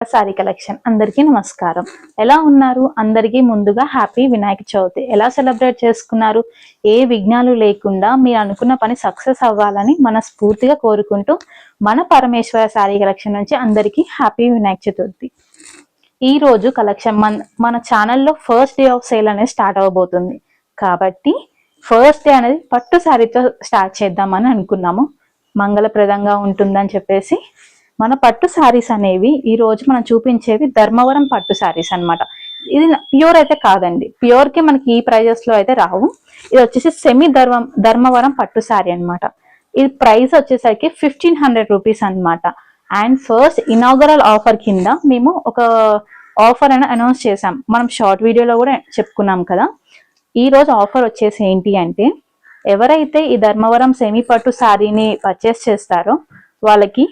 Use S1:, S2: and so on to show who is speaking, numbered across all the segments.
S1: Sorry collection అందరికీ నమస్కారం. ఎలా ఉన్నారు? అందరికీ ముందుగా హ్యాపీ వినాయక చవితి. ఎలా సెలబ్రేట్ చేసుకున్నారు? ఏ విఘ్నాలు లేకుండా మీరు అనుకున్న పని సక్సెస్ అవ్వాలని మనస్ఫూర్తిగా కోరుకుంటూ మన పరమేశ్వర సారీ కలెక్షన్ నుంచి అందరికీ హ్యాపీ వినాయక చతుర్థి. ఈ రోజు కలెక్షన్ మన ఛానల్లో ఫస్ట్ డే ఆఫ్ సేల్ అనేది స్టార్ట్ అవ్వబోతుంది కాబట్టి ఫస్ట్ డే అనేది పట్టు శారీతో స్టార్ట్ చేద్దామని అనుకున్నాము. మంగళప్రదంగా ఉంటుందని చెప్పేసి మన పట్టు శారీస్ అనేవి ఈ రోజు మనం చూపించేవి ధర్మవరం పట్టు శారీస్ అన్నమాట. ఇది ప్యూర్ అయితే కాదండి, ప్యూర్ కి మనకి ఈ ప్రైజెస్ లో అయితే రావు. ఇది వచ్చేసి సెమీ ధర్మవరం పట్టు శారీ అన్నమాట. ఇది ప్రైస్ వచ్చేసరికి 1500 రూపీస్ అనమాట. అండ్ ఫస్ట్ ఇనాగరల్ ఆఫర్ కింద మేము ఒక ఆఫర్ అని అనౌన్స్ చేసాం. మనం షార్ట్ వీడియోలో కూడా చెప్పుకున్నాం కదా. ఈ రోజు ఆఫర్ వచ్చేసి ఏంటి అంటే, ఎవరైతే ఈ ధర్మవరం సెమీ పట్టు శారీని పర్చేస్ చేస్తారో వాళ్ళకి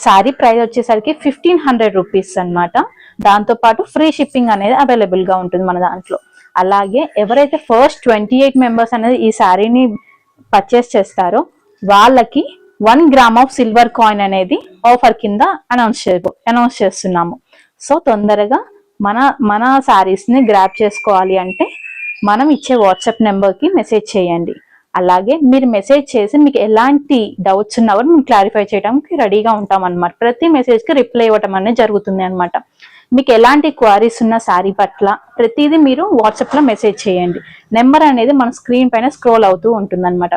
S1: శారీ ప్రైస్ వచ్చేసరికి 1500 రూపీస్ అనమాట. దాంతో పాటు ఫ్రీ షిప్పింగ్ అనేది అవైలబుల్ గా ఉంటుంది మన దాంట్లో. అలాగే ఎవరైతే ఫస్ట్ 28 మెంబర్స్ అనేది ఈ శారీని పర్చేస్ చేస్తారో వాళ్ళకి 1 గ్రామ్ ఆఫ్ సిల్వర్ కాయిన్ అనేది ఆఫర్ కింద అనౌన్స్ చేస్తున్నాము. సో తొందరగా మన శారీస్ ని గ్రాప్ చేసుకోవాలి అంటే మనం ఇచ్చే వాట్సాప్ నెంబర్ కి మెసేజ్ చేయండి. అలాగే మీరు మెసేజ్ చేసి మీకు ఎలాంటి డౌట్స్ ఉన్నా కూడా మేము క్లారిఫై చేయడానికి రెడీగా ఉంటాం అనమాట. ప్రతి మెసేజ్ కి రిప్లై ఇవ్వటం అనేది జరుగుతుంది అనమాట. మీకు ఎలాంటి క్వారీస్ ఉన్న శారీ పట్ల ప్రతిదీ మీరు వాట్సాప్ లో మెసేజ్ చేయండి. నెంబర్ అనేది మన స్క్రీన్ పైన స్క్రోల్ అవుతూ ఉంటుంది అనమాట.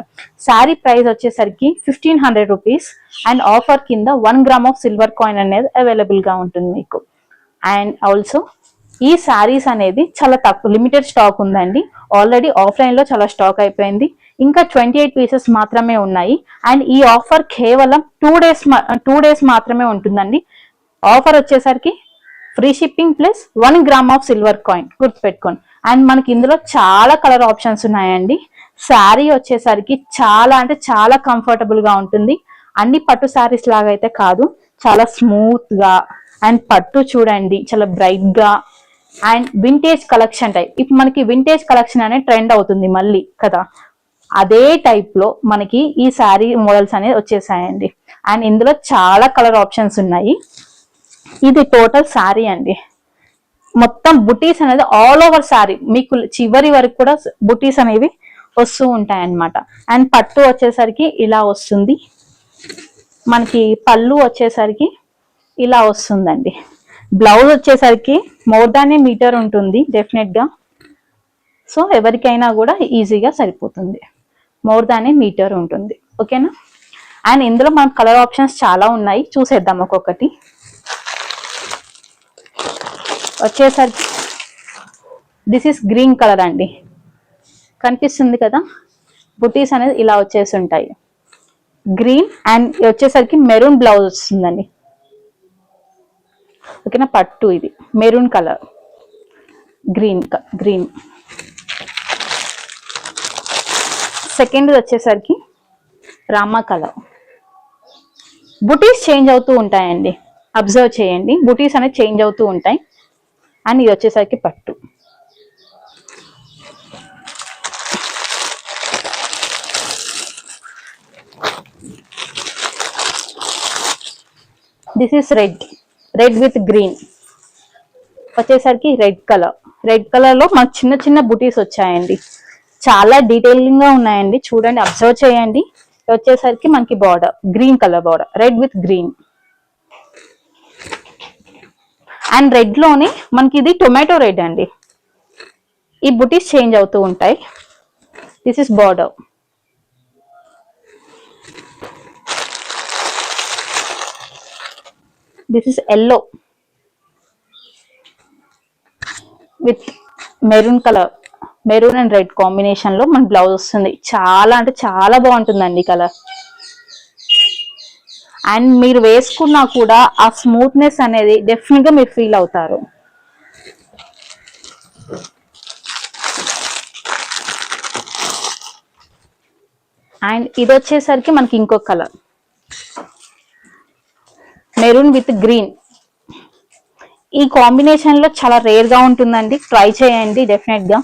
S1: శారీ ప్రైస్ వచ్చేసరికి 1500 రూపీస్ అండ్ ఆఫర్ కింద 1 గ్రామ్ ఆఫ్ సిల్వర్ కాయిన్ అనేది అవైలబుల్ గా ఉంటుంది మీకు. అండ్ ఆల్సో ఈ శారీస్ అనేది చాలా తక్కువ లిమిటెడ్ స్టాక్ ఉందండి. ఆల్రెడీ ఆఫ్లైన్ లో చాలా స్టాక్ అయిపోయింది. ఇంకా 28 పీసెస్ మాత్రమే ఉన్నాయి. అండ్ ఈ ఆఫర్ కేవలం 2 డేస్ మాత్రమే ఉంటుందండి. ఆఫర్ వచ్చేసరికి free shipping plus 1 gram of silver coin గుర్తుపెట్టుకోండి. అండ్ మనకి ఇందులో చాలా కలర్ ఆప్షన్స్ ఉన్నాయండి. శారీ వచ్చేసరికి చాలా అంటే చాలా కంఫర్టబుల్ గా ఉంటుంది. అన్ని పట్టు శారీస్ లాగా అయితే కాదు, చాలా స్మూత్ గా. అండ్ పట్టు చూడండి చాలా బ్రైట్ గా. అండ్ వింటేజ్ కలెక్షన్ టైప్, ఇప్పుడు మనకి వింటేజ్ కలెక్షన్ అనేది ట్రెండ్ అవుతుంది మళ్ళీ కదా, అదే టైప్ లో మనకి ఈ శారీ మోడల్స్ అనేది వచ్చేసాయండి. అండ్ ఇందులో చాలా కలర్ ఆప్షన్స్ ఉన్నాయి. ఇది టోటల్ శారీ అండి. మొత్తం బుటీస్ అనేది ఆల్ ఓవర్ శారీ మీకు చివరి వరకు కూడా బుటీస్ అనేవి వస్తూ ఉంటాయి అన్నమాట. అండ్ పట్టు వచ్చేసరికి ఇలా వస్తుంది. మనకి పళ్ళు వచ్చేసరికి ఇలా వస్తుందండి. బ్లౌజ్ వచ్చేసరికి మోర్ దాన్ ఏ మీటర్ ఉంటుంది డెఫినెట్ గా. సో ఎవరికైనా కూడా ఈజీగా సరిపోతుంది. మోర్ దాన్ ఏ మీటర్ ఉంటుంది. ఓకేనా. అండ్ ఇందులో మనకు కలర్ ఆప్షన్స్ చాలా ఉన్నాయి, చూసేద్దాం ఒక్కొక్కటి. వచ్చేసరికి దిస్ ఇస్ గ్రీన్ కలర్ అండి, కనిపిస్తుంది కదా. బుటీస్ అనేది ఇలా వచ్చేసి ఉంటాయి గ్రీన్. అండ్ వచ్చేసరికి మెరూన్ బ్లౌజ్ వస్తుందండి. ఓకేనా. పట్టు ఇది మెరూన్ కలర్, గ్రీన్. సెకండ్ వచ్చేసరికి రామా కలర్. బుటీస్ చేంజ్ అవుతూ ఉంటాయండి, అబ్జర్వ్ చేయండి. బుటీస్ అనేది చేంజ్ అవుతూ ఉంటాయి. అండ్ ఇది వచ్చేసరికి పట్టు. This is red with green. వచ్చేసరికి రెడ్ కలర్ లో మనకు చిన్న చిన్న బుటీస్ వచ్చాయండి. చాలా డీటెయిలింగ్ గా ఉన్నాయండి, చూడండి, అబ్జర్వ్ చేయండి. వచ్చేసరికి మనకి border green colour border, red with green. And red లోనే మనకి ఇది టొమాటో రెడ్ అండి. ఈ బుటీస్ చేంజ్ అవుతూ ఉంటాయి. This is border. This is yellow with maroon colour, maroon and red combination లో మన బ్లౌజ్ వస్తుంది. చాలా అంటే చాలా బాగుంటుందండి కలర్. అండ్ మీరు వేసుకున్నా కూడా ఆ స్మూత్నెస్ అనేది డెఫినెట్ గా మీరు ఫీల్ అవుతారు. అండ్ ఇది వచ్చేసరికి మనకి ఇంకో కలర్, మెరూన్ విత్ గ్రీన్. ఈ కాంబినేషన్ లో చాలా రేర్ గా ఉంటుందండి, ట్రై చేయండి డెఫినెట్ గా.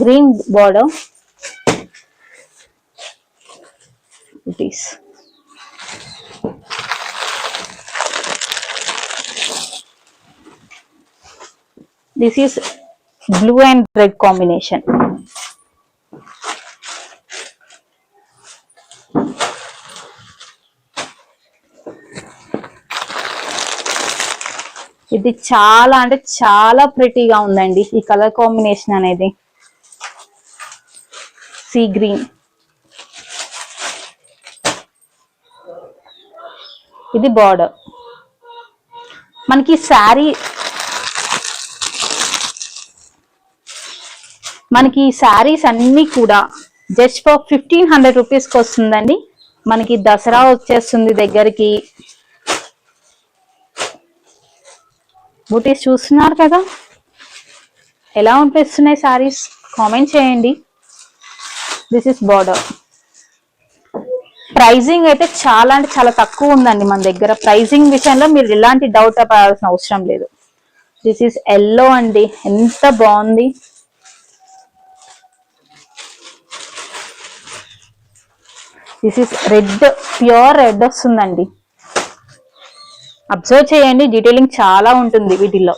S1: Green border, this is blue and red combination. ఇది చాలా అంటే చాలా ప్రిటీగా ఉందండి ఈ కలర్ కాంబినేషన్ అనేది. సీ గ్రీన్, ఇది బార్డర్. మనకి శారీస్ అన్ని కూడా జస్ట్ ఫర్ 1500 రూపీస్కి వస్తుందండి. మనకి దసరా వచ్చేస్తుంది దగ్గరికి. బూటీస్ చూస్తున్నారు కదా ఎలా అనిపిస్తున్నాయి సారీస్, కామెంట్ చేయండి. This is border. ప్రైజింగ్ అయితే చాలా అంటే చాలా తక్కువ ఉందండి మన దగ్గర. ప్రైజింగ్ విషయంలో మీరు ఎలాంటి డౌట్ పడాల్సిన అవసరం లేదు. దిస్ ఇస్ ఎల్లో అండి, ఎంత బాగుంది. This is red, pure red వస్తుందండి. అబ్జర్వ్ చేయండి, డీటెయిలింగ్ చాలా ఉంటుంది వీటిల్లో.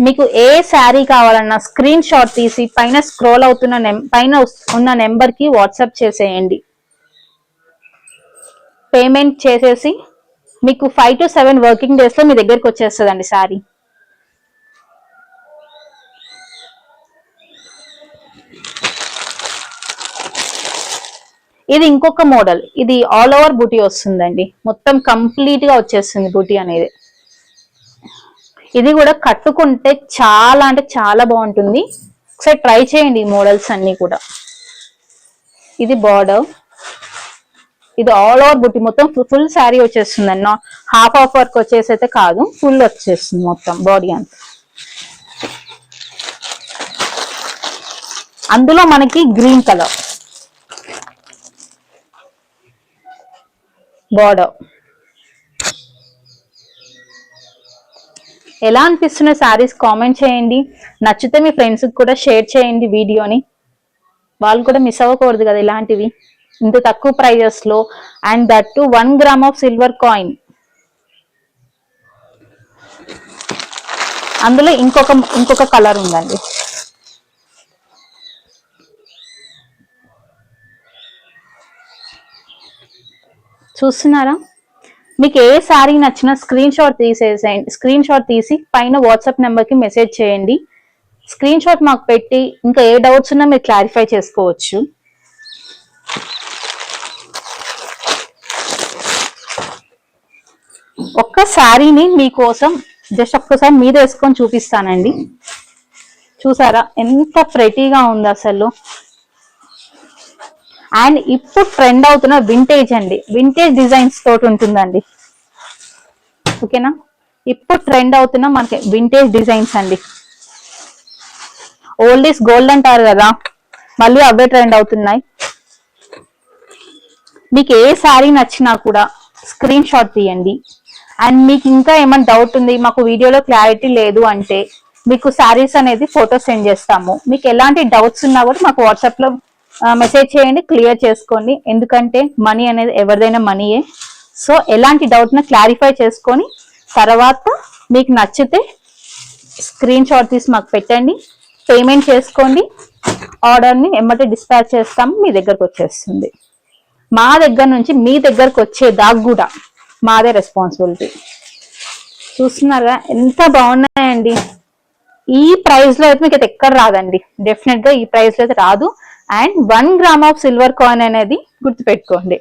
S1: మీకు ఏ శారీ కావాలన్నా స్క్రీన్ షాట్ తీసి పైన స్క్రోల్ అవుతున్న పైన ఉన్న నెంబర్ కి వాట్సాప్ చేసేయండి. పేమెంట్ చేసేసి మీకు 5 to 7 వర్కింగ్ డేస్ లో మీ దగ్గరకు వచ్చేస్తుందండి శారీ. ఇది ఇంకొక మోడల్. ఇది ఆల్ ఓవర్ బూటీ వస్తుందండి, మొత్తం కంప్లీట్ గా వచ్చేస్తుంది బూటీ అనేది. ఇది కూడా కట్టుకుంటే చాలా అంటే చాలా బాగుంటుంది. ఒకసారి ట్రై చేయండి ఈ మోడల్స్ అన్ని కూడా. ఇది బార్డర్, ఇది ఆల్ ఓవర్ బుట్టి, మొత్తం ఫుల్ శారీ వచ్చేస్తుంది అన్న. హాఫ్ ఆఫ్ వర్క్ వచ్చేసి అయితే కాదు, ఫుల్ వచ్చేస్తుంది మొత్తం బాడీ అంతా. అందులో మనకి గ్రీన్ కలర్ బార్డర్. ఎలా అనిపిస్తున్న శారీస్ కామెంట్ చేయండి. నచ్చితే మీ ఫ్రెండ్స్ కూడా షేర్ చేయండి వీడియోని. వాళ్ళు కూడా మిస్ అవ్వకూడదు కదా ఇలాంటివి ఇంత తక్కువ ప్రైజెస్ లో. And that to 1 gram of silver coin. అందులో ఇంకొక కలర్ ఉందండి. చూస్తున్నారా? మీకు ఏ శారీ నచ్చినా స్క్రీన్ షాట్ తీసి పైన వాట్సాప్ నెంబర్ కి మెసేజ్ చేయండి. స్క్రీన్ షాట్ మాకు పెట్టి ఇంకా ఏ డౌట్స్ ఉన్నా మీరు క్లారిఫై చేసుకోవచ్చు. ఒక్క శారీని మీకోసం జస్ట్ ఒక్కసారి మీద వేసుకొని చూపిస్తానండి. చూసారా ఎంత ప్రెటీగా ఉంది అసలు. అండ్ ఇప్పుడు ట్రెండ్ అవుతున్న వింటేజ్ అండి, వింటేజ్ డిజైన్స్ తోటి ఉంటుందండి. ఓకేనా? ఇప్పుడు ట్రెండ్ అవుతున్న మనకి వింటేజ్ డిజైన్స్ అండి. ఓల్డ్ ఈస్ గోల్డ్ అంటారు కదా, మళ్ళీ అవే ట్రెండ్ అవుతున్నాయి. మీకు ఏ శారీ నచ్చినా కూడా స్క్రీన్ షాట్ తీయండి. అండ్ మీకు ఇంకా ఏమైనా డౌట్ ఉంది, మాకు వీడియోలో క్లారిటీ లేదు అంటే మీకు శారీస్ అనేది ఫోటో సెండ్ చేస్తాము. మీకు ఎలాంటి డౌట్స్ ఉన్నా కూడా మాకు వాట్సాప్ లో మెసేజ్ చేయండి, క్లియర్ చేసుకోండి. ఎందుకంటే మనీ అనేది ఎవరిదైనా మనీయే. సో ఎలాంటి డౌట్ ని క్లారిఫై చేసుకొని తర్వాత మీకు నచ్చితే స్క్రీన్ షాట్ తీసి మాకు పెట్టండి, పేమెంట్ చేసుకోండి. ఆర్డర్ ని ఎమ్మటే డిస్పాచ్ చేస్తాము, మీ దగ్గరకు వచ్చేస్తుంది. మా దగ్గర నుంచి మీ దగ్గరకు వచ్చేదాకా కూడా మాదే రెస్పాన్సిబిలిటీ. చూస్తున్నారా ఎంత బాగున్నాయండి. ఈ ప్రైస్ లో అయితే మీకు అయితే ఎక్కడ రాదండి, డెఫినెట్ గా ఈ ప్రైస్ లో అయితే రాదు. And 1 gram of silver coin అనేది గుర్తుపెట్టుకోండి.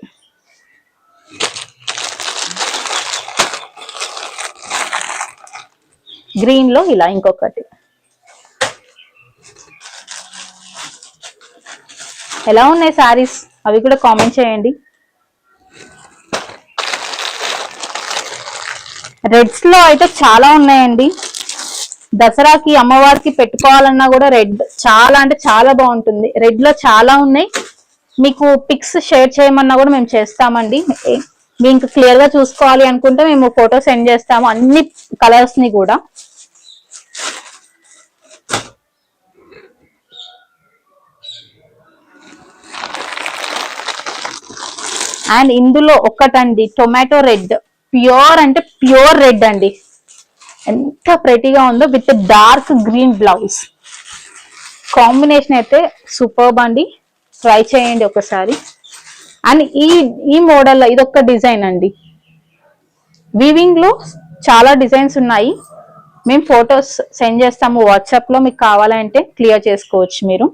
S1: గ్రీన్ లో ఇలా ఇంకొకటి. ఎలా ఉన్నాయి శారీస్ అవి కూడా కామెంట్ చేయండి. రెడ్స్ లో అయితే చాలా ఉన్నాయండి. దసరాకి అమ్మవారికి పెట్టుకోవాలన్నా కూడా రెడ్ చాలా అంటే చాలా బాగుంటుంది. రెడ్ లో చాలా ఉన్నాయి. మీకు పిక్స్ షేర్ చేయమన్నా కూడా మేము చేస్తామండి. మీకు క్లియర్ గా చూసుకోవాలి అనుకుంటే మేము ఫోటో సెండ్ చేస్తాము, అన్ని కలర్స్ ని కూడా. అండ్ ఇందులో ఒకటండి టొమాటో రెడ్, ప్యూర్ అంటే ప్యూర్ రెడ్ అండి. ఎంత ప్రెటీగా ఉందో with dark green blouse. Combination అయితే సూపర్బ్ అండి, ట్రై చేయండి ఒకసారి. అండ్ ఈ మోడల్లో ఇదొక డిజైన్ అండి. వీవింగ్ లో చాలా డిజైన్స్ ఉన్నాయి. మేము ఫొటోస్ సెండ్ చేస్తాము వాట్సాప్ లో, మీకు కావాలంటే క్లియర్ చేసుకోవచ్చు మీరు.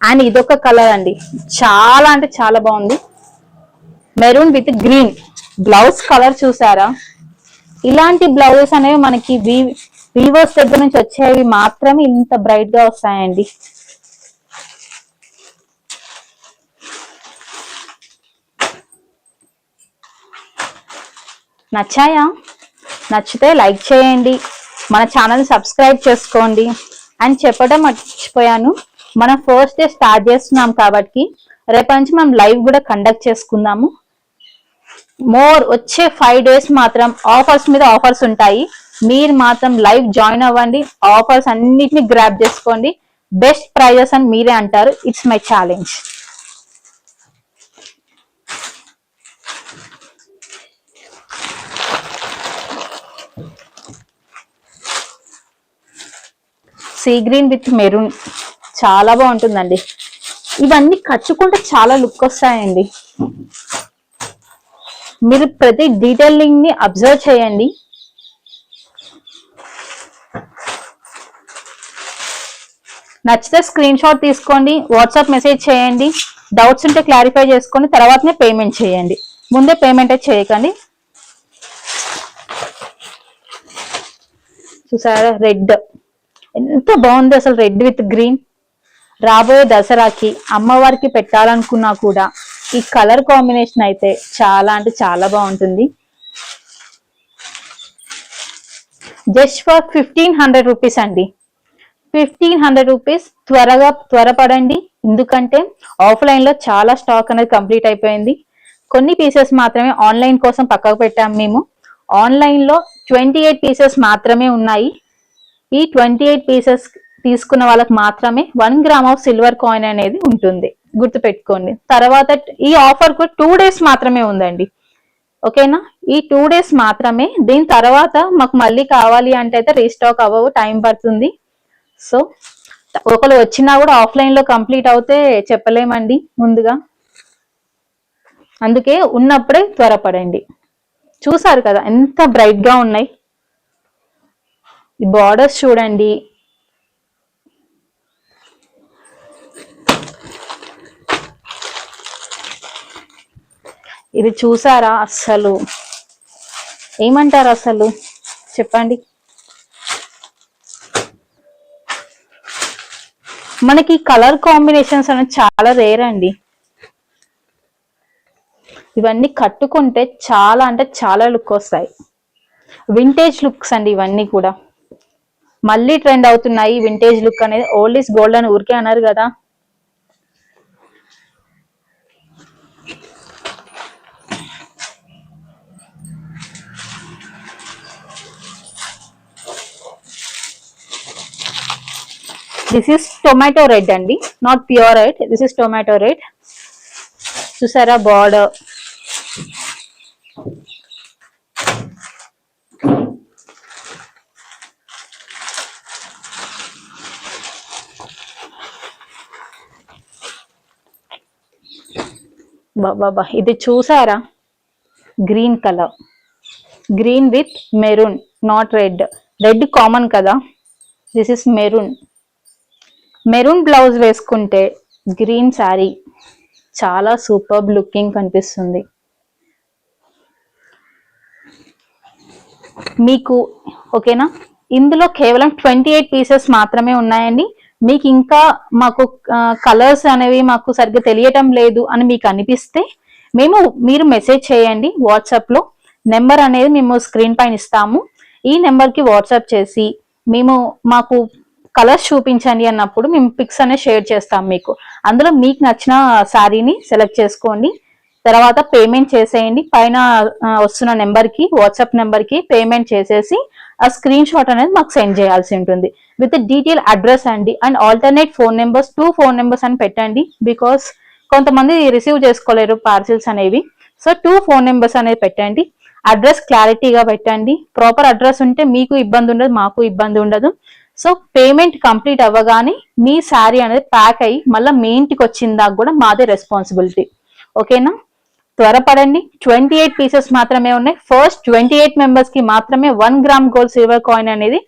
S1: అండ్ ఇదొక కలర్ అండి, చాలా అంటే చాలా బాగుంది. Maroon with green blouse colour చూసారా? ఇలాంటి బ్లౌజెస్ అనేవి మనకి వీవర్స్ దగ్గర నుంచి వచ్చేవి మాత్రమే ఇంత బ్రైట్ గా వస్తాయండి. నచ్చాయా? నచ్చితే లైక్ చేయండి, మన ఛానల్ సబ్స్క్రైబ్ చేసుకోండి. అండ్ చెప్పడం మర్చిపోయాను, మనం ఫస్ట్ డే స్టార్ట్ చేస్తున్నాం కాబట్టి రేపటి నుంచి మనం లైవ్ కూడా కండక్ట్ చేసుకుందాము. వచ్చే 5 days మాత్రం ఆఫర్స్ మీద ఆఫర్స్ ఉంటాయి. మీరు మాత్రం లైవ్ జాయిన్ అవ్వండి, ఆఫర్స్ అన్నిటిని గ్రాప్ చేసుకోండి. బెస్ట్ ప్రైజెస్ అని మీరే అంటారు. It's my challenge. Sea green with maroon చాలా బాగుంటుందండి. ఇవన్నీ కట్టుకుంటే చాలా లుక్ వస్తాయండి. మీరు ప్రతి డీటెయిలింగ్ ని అబ్జర్వ్ చేయండి. నచ్చితే స్క్రీన్ షాట్ తీసుకోండి, వాట్సాప్ మెసేజ్ చేయండి. డౌట్స్ ఉంటే క్లారిఫై చేసుకోండి, తర్వాతనే పేమెంట్ చేయండి. ముందే పేమెంట్ చేయకండి. చూసారా రెడ్ ఎంత బాగుంది అసలు, రెడ్ విత్ గ్రీన్. రాబోయే దసరాకి అమ్మవారికి పెట్టాలనుకున్నా కూడా ఈ కలర్ కాంబినేషన్ అయితే చాలా అంటే చాలా బాగుంటుంది. జస్ట్ ఫర్ 1500 రూపీస్ అండి, 1500 రూపీస్. త్వరపడండి, ఎందుకంటే ఆఫ్లైన్ లో చాలా స్టాక్ అనేది కంప్లీట్ అయిపోయింది. కొన్ని పీసెస్ మాత్రమే ఆన్లైన్ కోసం పక్కకు పెట్టాము మేము. ఆన్లైన్ లో 28 పీసెస్ మాత్రమే ఉన్నాయి. ఈ 28 పీసెస్ తీసుకున్న వాళ్ళకి మాత్రమే 1 గ్రామ్ ఆఫ్ సిల్వర్ కాయిన్ అనేది ఉంటుంది, గుర్తు పెట్టుకోండి. తర్వాత ఈ ఆఫర్ కు 2 days మాత్రమే ఉందండి, ఓకేనా? ఈ 2 days మాత్రమే. దీని తర్వాత మాకు మళ్ళీ కావాలి అంటే అయితే రీస్టాక్ అవ్వవు, టైం పడుతుంది. సో ఒకరు వచ్చినా కూడా ఆఫ్లైన్ లో కంప్లీట్ అవుతే చెప్పలేమండి ముందుగా, అందుకే ఉన్నప్పుడే త్వరపడండి. చూసారు కదా ఎంత బ్రైట్ గా ఉన్నాయి. ఈ బార్డర్స్ చూడండి, ఇది చూసారా? అసలు ఏమంటారు అసలు చెప్పండి. మనకి కలర్ కాంబినేషన్స్ అనేది చాలా రేర్ అండి. ఇవన్నీ కట్టుకుంటే చాలా అంటే చాలా లుక్ వస్తాయి. వింటేజ్ లుక్స్ అండి ఇవన్నీ కూడా. మళ్ళీ ట్రెండ్ అవుతున్నాయి వింటేజ్ లుక్ అనేది. ఓల్డ్ ఈస్ గోల్డ్ అని ఊరికే అన్నారు కదా. దిస్ ఇస్ టొమాటో రెడ్ అండి, not pure red. This is tomato red. చూసారా బార్డర్? బాబా ఇది చూసారా? Green colour, green with maroon, not red. Red common కదా, this is maroon. Maroon blouse వేసుకుంటే గ్రీన్ శారీ చాలా సూపర్ లుకింగ్ కనిపిస్తుంది మీకు, ఓకేనా? ఇందులో కేవలం 28 పీసెస్ మాత్రమే ఉన్నాయండి. మీకు ఇంకా మాకు కలర్స్ అనేవి మాకు సరిగ్గా తెలియటం లేదు అని మీకు అనిపిస్తే మీరు మెసేజ్ చేయండి వాట్సాప్ లో. నెంబర్ అనేది మేము స్క్రీన్ పైన ఇస్తాము. ఈ నెంబర్ కి వాట్సాప్ చేసి మాకు కలర్స్ చూపించండి అన్నప్పుడు మేము పిక్స్ అనేది షేర్ చేస్తాం మీకు. అందులో మీకు నచ్చిన శారీని సెలెక్ట్ చేసుకోండి, తర్వాత పేమెంట్ చేసేయండి. పైన వస్తున్న నెంబర్ కి, వాట్సాప్ నెంబర్ కి పేమెంట్ చేసేసి ఆ స్క్రీన్ షాట్ అనేది మాకు సెండ్ చేయాల్సి ఉంటుంది. విత్ డీటెయిల్ అడ్రస్ అండి, and alternate phone numbers, 2 phone numbers అని పెట్టండి. బికాస్ కొంతమంది రిసీవ్ చేసుకోలేరు పార్సిల్స్ అనేవి. సో 2 ఫోన్ నెంబర్స్ అనేది పెట్టండి. అడ్రస్ క్లారిటీగా పెట్టండి. ప్రాపర్ అడ్రస్ ఉంటే మీకు ఇబ్బంది ఉండదు, మాకు ఇబ్బంది ఉండదు. సో పేమెంట్ కంప్లీట్ అవ్వగానే మీ శారీ అనేది ప్యాక్ అయ్యి మళ్ళీ మీ ఇంటికి వచ్చిన దాకా కూడా మాదే రెస్పాన్సిబిలిటీ. ఓకేనా? త్వరపడండి. 28 పీసెస్ మాత్రమే ఉన్నాయి. ఫస్ట్ 28 మెంబర్స్ కి మాత్రమే 1 గ్రామ్ గోల్డ్ సిల్వర్ కాయిన్ అనేది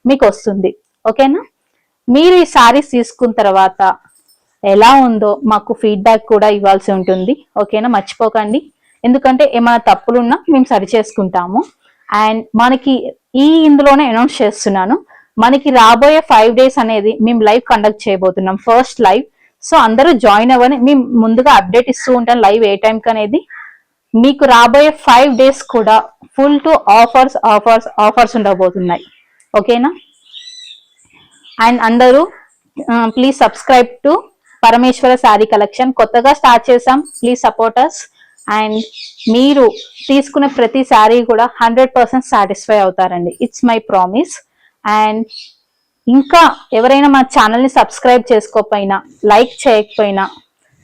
S1: మీకు వస్తుంది. ఓకేనా? మీరు ఈ శారీస్ తీసుకున్న తర్వాత ఎలా ఉందో మాకు ఫీడ్బ్యాక్ కూడా ఇవ్వాల్సి ఉంటుంది. ఓకేనా? మర్చిపోకండి. ఎందుకంటే ఏమైనా తప్పులున్నా మేము సరి చేసుకుంటాము. అండ్ మనకి ఇందులోనే అనౌన్స్ చేస్తున్నాను, మనకి రాబోయే 5 days అనేది మేము లైవ్ కండక్ట్ చేయబోతున్నాం, ఫస్ట్ లైవ్. సో అందరూ జాయిన్ అవ్వని మేము ముందుగా అప్డేట్ ఇస్తూ ఉంటాం లైవ్ ఏ టైంకి అనేది. మీకు రాబోయే 5 days కూడా full to offers offers offers ఉండబోతున్నాయి. ఓకేనా? అండ్ అందరూ please subscribe to Parameshwara sari collection. కొత్తగా స్టార్ట్ చేసాం, ప్లీజ్ సపోర్ట్ అస్. అండ్ మీరు తీసుకునే ప్రతి శారీ కూడా 100% సాటిస్ఫై అవుతారండి. It's my promise. అండ్ ఇంకా ఎవరైనా మా ఛానల్ని సబ్స్క్రైబ్ చేసుకోకపోయినా, లైక్ చేయకపోయినా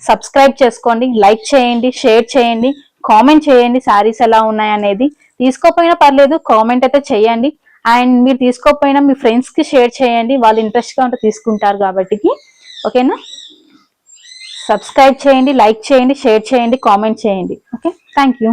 S1: సబ్స్క్రైబ్ చేసుకోండి, లైక్ చేయండి, షేర్ చేయండి, కామెంట్ చేయండి శారీస్ ఎలా ఉన్నాయి అనేది. తీసుకోకపోయినా పర్లేదు, కామెంట్ అయితే చేయండి. అండ్ మీరు తీసుకోకపోయినా మీ ఫ్రెండ్స్ కి షేర్ చేయండి, వాళ్ళు ఇంట్రెస్ట్ గా ఉంటే తీసుకుంటారు కాబట్టి. ఓకేనా? సబ్స్క్రైబ్ చేయండి, లైక్ చేయండి, షేర్ చేయండి, కామెంట్ చేయండి. Okay, thank you.